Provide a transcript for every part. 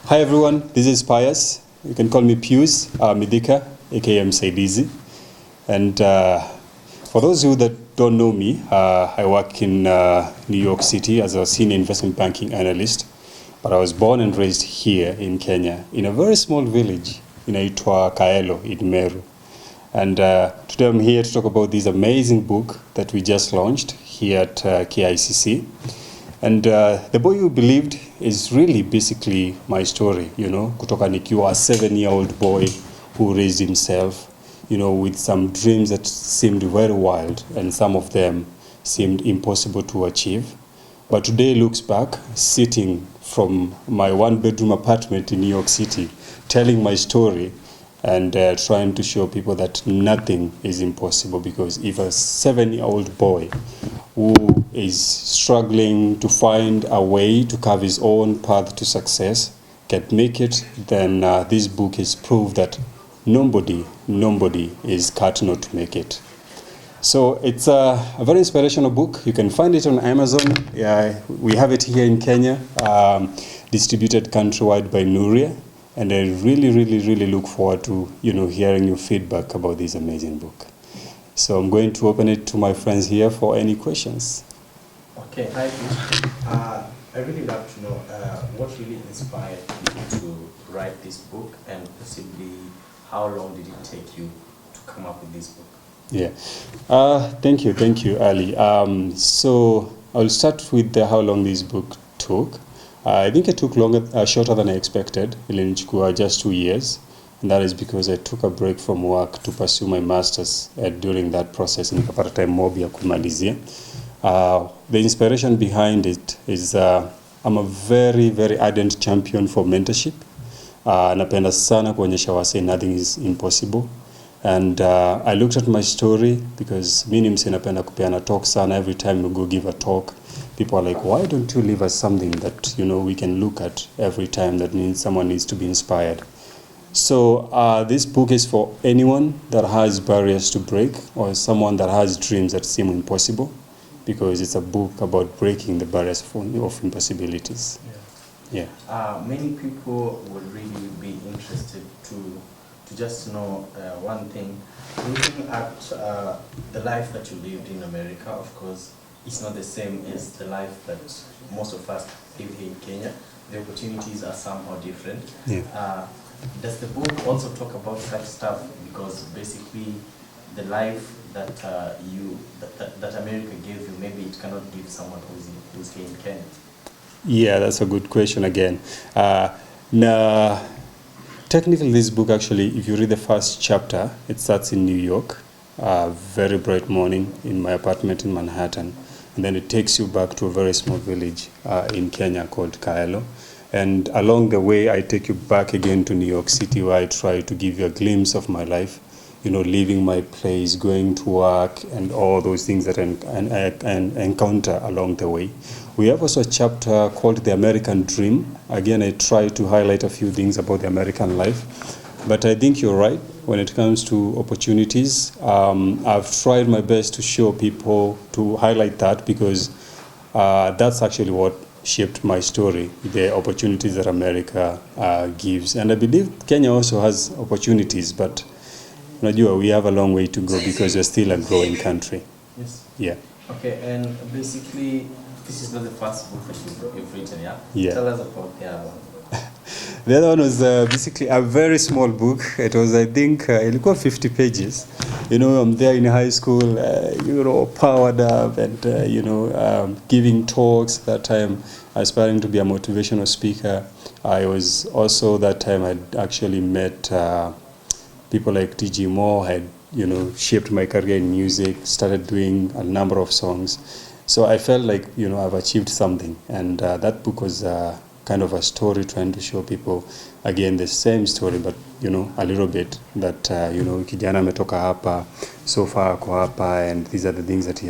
Hi everyone, this is Pius. You can call me Pius, Mithika, aka Msaidizi. And for those of you that don't know me, I work in New York City as a senior investment banking analyst. But I was born and raised here in Kenya, in a very small village, inaitwa Kaelo in Meru. And today I'm here to talk about this amazing book that we just launched here at KICC. And The Boy You Believed is really basically my story, kutoka nikiwa a 7-year-old boy who raised himself, with some dreams that seemed very wild and some of them seemed impossible to achieve. But today looks back, sitting from my one-bedroom apartment in New York City, telling my story and trying to show people that nothing is impossible, because if a 7-year-old boy who is struggling to find a way to carve his own path to success can make it, then this book is proof that nobody is cut not to make it. So it's a very inspirational book. You can find it on Amazon. Yeah, we have it here in Kenya, distributed countrywide by Nuria. And I really look forward to hearing your feedback about this amazing book. So I'm going to open it to my friends here for any questions. Okay, hi. I really love to know what really inspired you to write this book, and possibly how long did it take you to come up with this book? Yeah, thank you, Ali. So I'll start with how long this book took. I think it took shorter than I expected. Ilinichukua just 2 years. And that is because I took a break from work to pursue my master's. During that process, nikapata time mob ya kumalizia. The inspiration behind it is I'm a very ardent champion for mentorship. Napenda sana kuonyesha wase nothing is impossible. And I looked at my story, because mimi mse napenda kupeana talk sana. Every time we go give a talk, people are like, why don't you leave us something that we can look at every time, that means someone needs to be inspired. So this book is for anyone that has barriers to break, or someone that has dreams that seem impossible, because it's a book about breaking the barriers of impossibilities. Yeah. Many people would really be interested to just know one thing. Looking at the life that you lived in America, of course, it's not the same as the life that most of us live here in Kenya. The opportunities are somehow different. Yeah. Does the book also talk about such stuff? Because basically, the life that that America gave you, maybe it cannot give someone who's here in Kenya. Yeah, that's a good question again. Now, technically, this book actually, if you read the first chapter, it starts in New York, very bright morning in my apartment in Manhattan, and then it takes you back to a very small village in Kenya called Kaelo. And along the way, I take you back again to New York City, where I try to give you a glimpse of my life, leaving my place, going to work, and all those things that I encounter along the way. We have also a chapter called The American Dream. Again, I try to highlight a few things about the American life. But I think you're right when it comes to opportunities. I've tried my best to show people, to highlight that, because that's actually what shaped my story, the opportunities that America gives. And I believe Kenya also has opportunities, but we have a long way to go, because we're still a growing country. Yes. Yeah. Okay, and basically, this is not the first book that you've written, yeah? Yeah. Tell us about the other one. The other one was basically a very small book. It was, I think, ilikuwa 50 pages. I'm there in high school, powered up and, giving talks. That time, aspiring to be a motivational speaker. I was also, that time, I'd actually met people like T.G. Moore, had, shaped my career in music, started doing a number of songs. So I felt like, I've achieved something. And that book was kind of a story trying to show people, again, the same story, but, a little bit, that, kijana ametoka hapa, so far ako hapa, and these are the things that he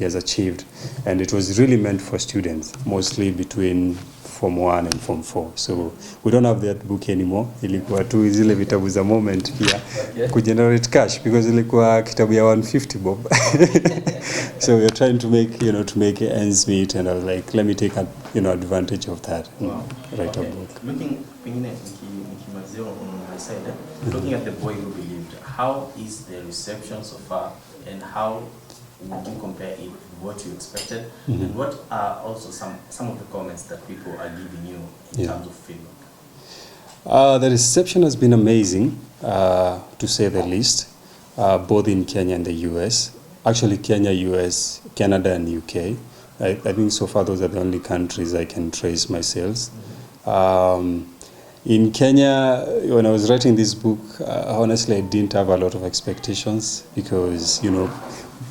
has achieved. And it was really meant for students, mostly between Form 1 and Form 4. So we don't have that book anymore. Ilikuwa tu zile vitabu za moment pia kugenerate cash because ilikuwa kitabu ya 150 bob. So we're trying to make ends meet, and I was like, let me take advantage of that. Wow. Write a book. Looking on my side, looking at The Boy Who Believed, how is the reception so far, and how would you compare it with what you expected, and what are also some of the comments that people are giving you in terms of feedback? The reception has been amazing, to say the least, both in Kenya and the US. Actually, Kenya, US, Canada, and UK. I think so far those are the only countries I can trace my sales. In Kenya, when I was writing this book, honestly, I didn't have a lot of expectations because,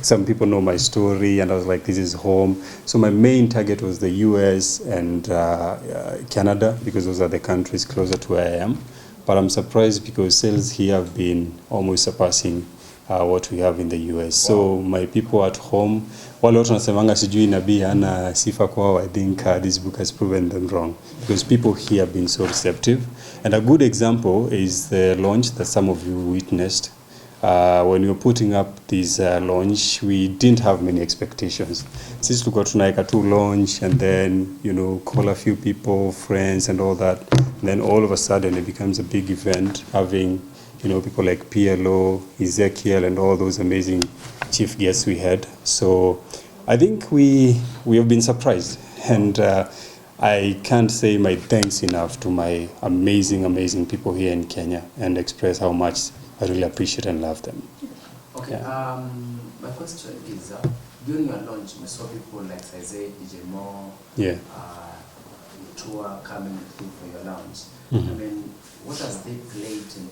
some people know my story, and I was like, this is home. So my main target was the US and Canada, because those are the countries closer to where I am. But I'm surprised because sales here have been almost surpassing what we have in the US. So my people at home, wale watu wanasemanga sijui nabii hana sifa kwao, I think this book has proven them wrong, because people here have been so receptive. And a good example is the launch that some of you witnessed. When we were putting up this launch, we didn't have many expectations. Since we got to launch and then, call a few people, friends and all that, and then all of a sudden it becomes a big event, having, people like PLO, Ezekiel, and all those amazing chief guests we had. So I think we have been surprised, and I can't say my thanks enough to my amazing people here in Kenya, and express how much I really appreciate and love them. Okay, yeah. My question is, during your launch, we saw people like Msaidizi, DJ Mo, tour coming through for your launch. I mean, what has they played in,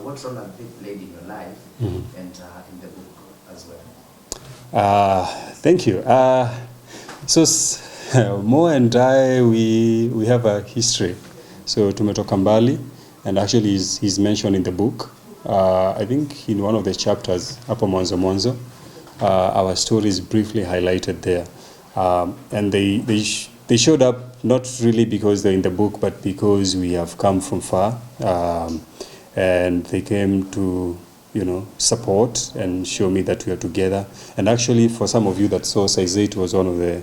what role have they played in your life and in the book as well? Thank you. So Mo and I, we have a history. So tumetoka mbali, and actually he's mentioned in the book. I think in one of the chapters, hapo mwanzo, our story is briefly highlighted there. And they showed up not really because they're in the book, but because we have come from far. And they came to, support and show me that we are together. And actually, for some of you that saw, Msaidizi was one of the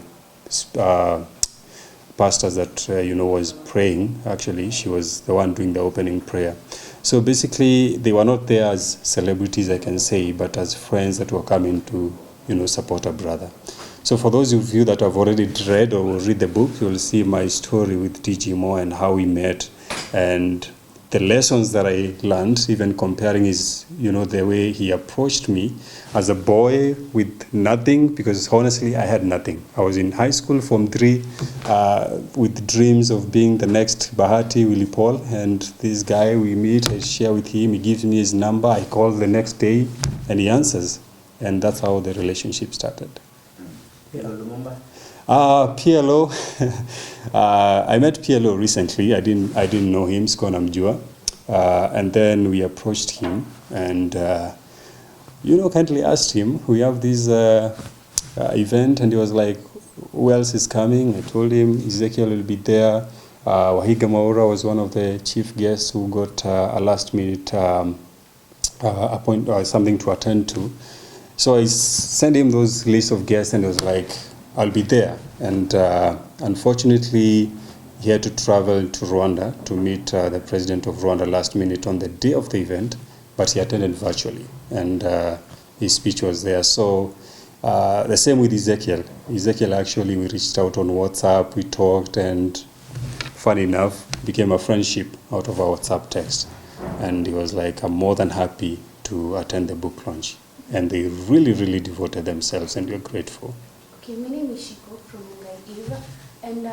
pastors that, was praying. Actually, she was the one doing the opening prayer. So basically, they were not there as celebrities, I can say, but as friends that were coming to, support a brother. So for those of you that have already read or will read the book, you'll see my story with DJ Mo and how we met, and the lessons that I learned, even comparing his, the way he approached me as a boy with nothing, because honestly, I had nothing. I was in high school, Form 3, with dreams of being the next Bahati, Willie Paul, and this guy we meet, I share with him, he gives me his number, I call the next day, and he answers. And that's how the relationship started. PLO. I met PLO recently. I didn't know him. Sikuwa namjua. And then we approached him and kindly asked him, we have this event, and he was like, who else is coming? I told him Ezekiel will be there. Wahiga Maura was one of the chief guests who got a last minute something to attend to. So I sent him those list of guests, and he was like, I'll be there. And unfortunately, he had to travel to Rwanda to meet the president of Rwanda last minute on the day of the event, but he attended virtually, and his speech was there. So the same with Ezekiel. Ezekiel, actually, we reached out on WhatsApp, we talked, and funny enough, became a friendship out of our WhatsApp text. And he was like, I'm more than happy to attend the book launch. And they really devoted themselves, and we're grateful. Okay, my name is Shiko from Msaidizi, and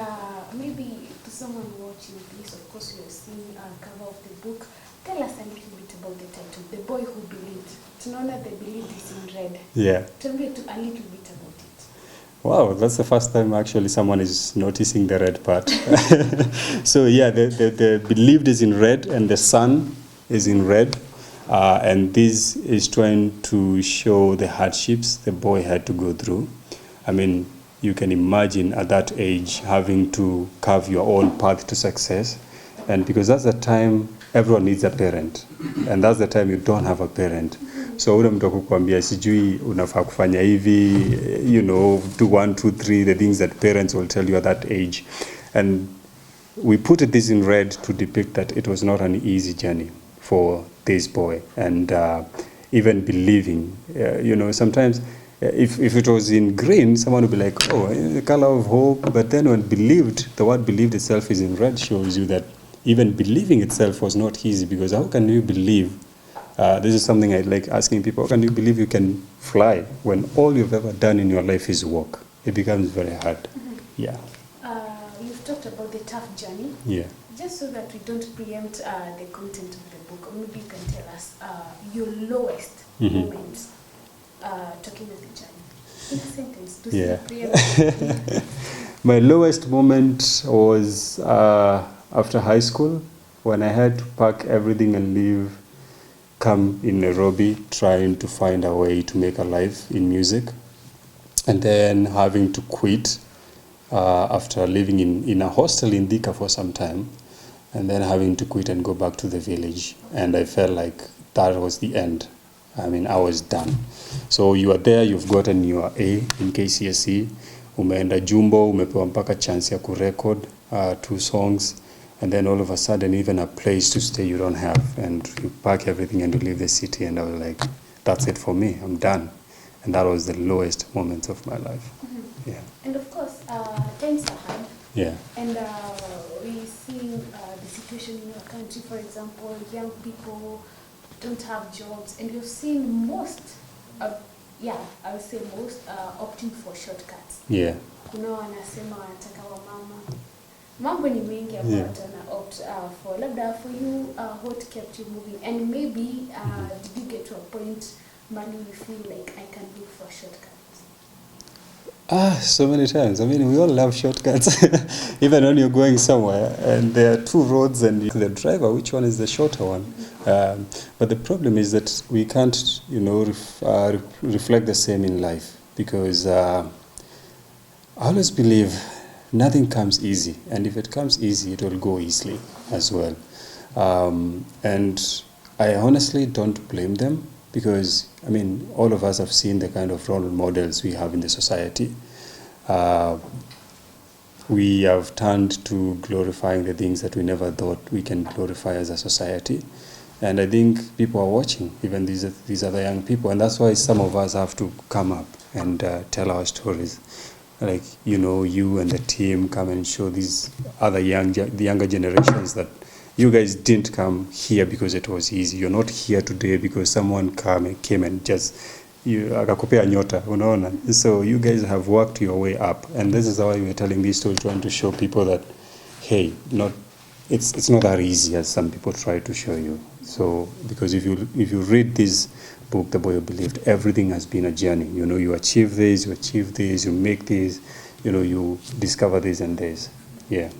maybe to someone watching this, of course you have seen cover of the book. Tell us a little bit about the title, The Boy Who Believed. Tunaona the believed is in red. Yeah. Tell me a little bit about it. Wow, that's the first time actually someone is noticing the red part. So yeah, the believed is in red, and the sun is in red. And this is trying to show the hardships the boy had to go through. I mean, you can imagine at that age having to carve your own path to success. And because that's the time everyone needs a parent, and that's the time you don't have a parent. So ule mtu akukwambia sijui unafaa kufanya hivi, you know, do 1 2 3, the things that parents will tell you at that age. And we put this in red to depict that it was not an easy journey for this boy. And even believing, you know, sometimes if it was in green, someone would be like, oh, the color of hope. But then when believed, the word believed itself is in red, shows you that even believing itself was not easy, because how can you believe? This is something I like asking people. How can you believe you can fly when all you've ever done in your life is walk? It becomes very hard. Mm-hmm. Yeah. You've talked about the tough journey. Yeah. Just so that we don't preempt the content of the book, maybe you can tell us your lowest moment talking of the journey. In a sentence, to Yeah. preempt. My lowest moment was after high school, when I had to pack everything and leave, come in Nairobi, trying to find a way to make a life in music, and then having to quit after living in a hostel in Mithika for some time, and then having to quit and go back to the village. And I felt like that was the end. I mean, I was done. So you are there, you've gotten your A in KCSE, umeenda Jumbo, umepewa mpaka chance ya kurecord 2 songs, and then all of a sudden even a place to stay you don't have, and you pack everything and you leave the city. And I was like, that's it for me, I'm done. And that was the lowest moment of my life. Mm-hmm. Yeah. And of course, times are hard. Yeah. And we see the situation in our country, for example, young people don't have jobs, and we've seen most, I would say most, opting for shortcuts. Yeah. Kuna wanasema wanataka wamama. Mambo ni mengi ambayo wana opt for. Labda for you, what kept you moving? And maybe, did you get to a point, Manu, you feel like I can look for shortcuts? So many times. I mean, we all love shortcuts. Even when you're going somewhere and there are 2 roads and the driver, which one is the shorter one? But the problem is that we can't, you know, reflect the same in life, because I always believe nothing comes easy. And if it comes easy, it will go easily as well. And I honestly don't blame them, because, I mean, all of us have seen the kind of role models we have in the society. We have turned to glorifying the things that we never thought we can glorify as a society. And I think people are watching, even these other young people. And that's why some of us have to come up and tell our stories. Like, you know, you and the team come and show these other the younger generations that you guys didn't come here because it was easy. You're not here today because someone came and just akakupea nyota, unaona. So you guys have worked your way up, and this is why we're telling this story, trying to show people that, hey, it's not that easy as some people try to show you. So because if you read this book, The Boy Who Believed, everything has been a journey. You know, you achieve this, you make this, you know, you discover this and this. Yeah.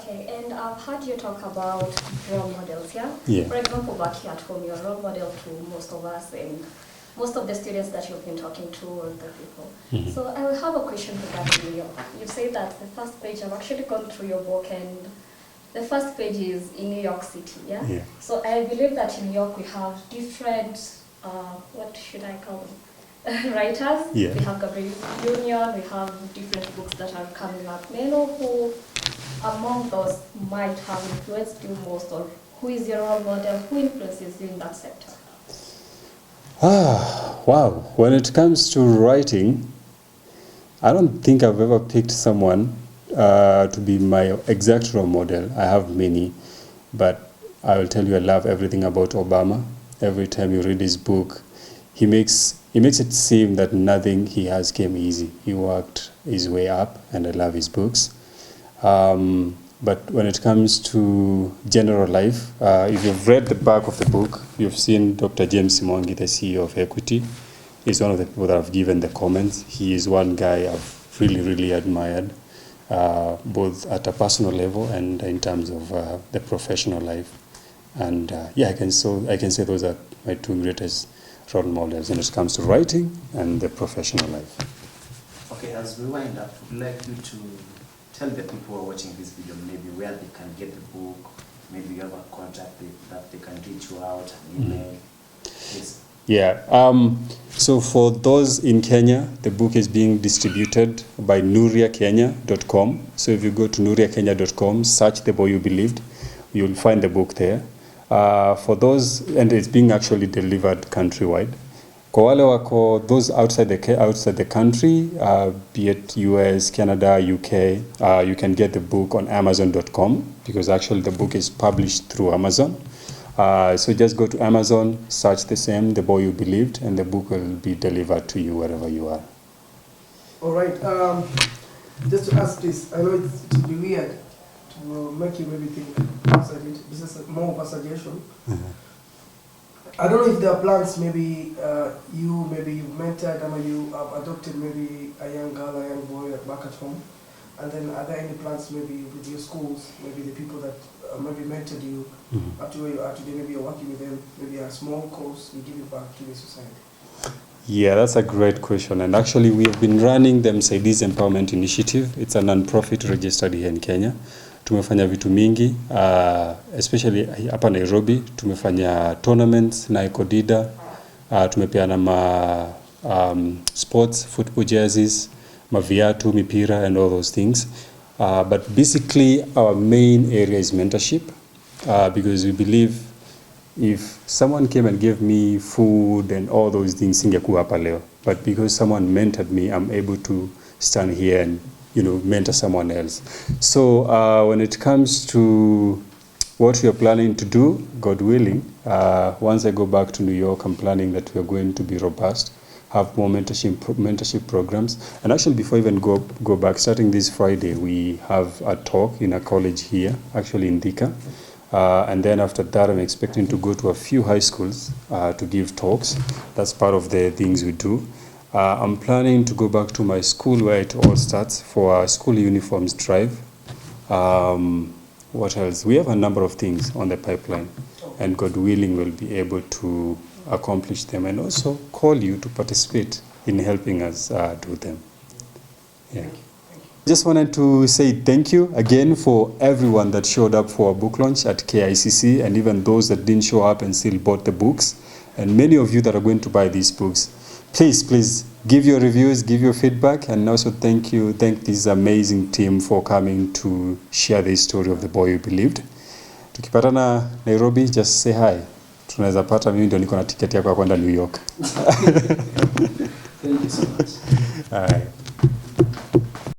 And I've heard you talk about role models, yeah? Yeah. For example, back here at home, you're a role model to most of us and most of the students that you've been talking to or the people. Mm-hmm. So I will have a question regarding New York. You say that the first page, I've actually gone through your book, and the first page is in New York City, yeah? Yeah. So I believe that in New York we have different, what should I call them? Writers. Yeah. We have Gabriel Union, we have different books that are coming up. May I know who among those might have influenced you most, or who is your role model, who influences you in that sector? Wow. When it comes to writing, I don't think I've ever picked someone to be my exact role model. I have many, but I will tell you I love everything about Obama. Every time you read his book, he makes it seem that nothing he has came easy. He worked his way up, and I love his books. But when it comes to general life, if you've read the back of the book, you've seen Dr. James Simongi, the CEO of Equity. He's one of the people that have given the comments. He is one guy I've really, really admired, both at a personal level and in terms of the professional life. And I can say those are my 2 greatest role models when it comes to writing and the professional life. Okay, as we wind up, would like you to tell the people who are watching this video maybe where they can get the book, maybe you have a contact that they can reach you out, an email. Please. Yeah. So for those in Kenya, the book is being distributed by nuriakenya.com. So if you go to nuriakenya.com, search The Boy You Believed, you'll find the book there. For those, and it's being actually delivered countrywide. Kwa wale wako those outside the country, be it US, Canada, UK, you can get the book on Amazon.com because actually the book is published through Amazon. So just go to Amazon, search the same, The Boy You Believed, and the book will be delivered to you wherever you are. All right. Just to ask this, I know it will be weird to make you maybe think outside it. This is more of a suggestion. I don't know if there are plans, maybe you've mentored or you have adopted maybe a young girl, a young boy back at home. And then are there any plans maybe with your schools, maybe the people that maybe mentored you up to where you are today, maybe you're working with them, maybe a small course you give it back to the society? Yeah, that's a great question. And actually we have been running the Msaidizi Empowerment Initiative. It's a non-profit registered here in Kenya. Tumefanya vitu mingi, especially hapa Nairobi, tumefanya tournaments na Ekodida, tumepeana sports, football jerseys, maviatu, mipira, and all those things. But basically, our main area is mentorship, because we believe if someone came and gave me food and all those things, singekuwa hapa leo. But because someone mentored me, I'm able to stand here and mentor someone else. So when it comes to what we are planning to do, God willing, once I go back to New York, I'm planning that we are going to be robust, have more mentorship programs. And actually, before I even go back, starting this Friday, we have a talk in a college here, actually in Mithika. And then after that, I'm expecting to go to a few high schools to give talks. That's part of the things we do. I'm planning to go back to my school where it all starts for a school uniforms drive. What else? We have a number of things on the pipeline, and God willing, we'll be able to accomplish them and also call you to participate in helping us do them. Yeah. Just wanted to say thank you again for everyone that showed up for our book launch at KICC, and even those that didn't show up and still bought the books, and many of you that are going to buy these books. Please give your reviews, give your feedback, and also thank this amazing team for coming to share the story of The Boy You Believed. Tukipatana Nairobi, just say hi. Tunaweza pata, mimi ndio niko na tiketi yako ya kwenda New York. Thank you so much. All right.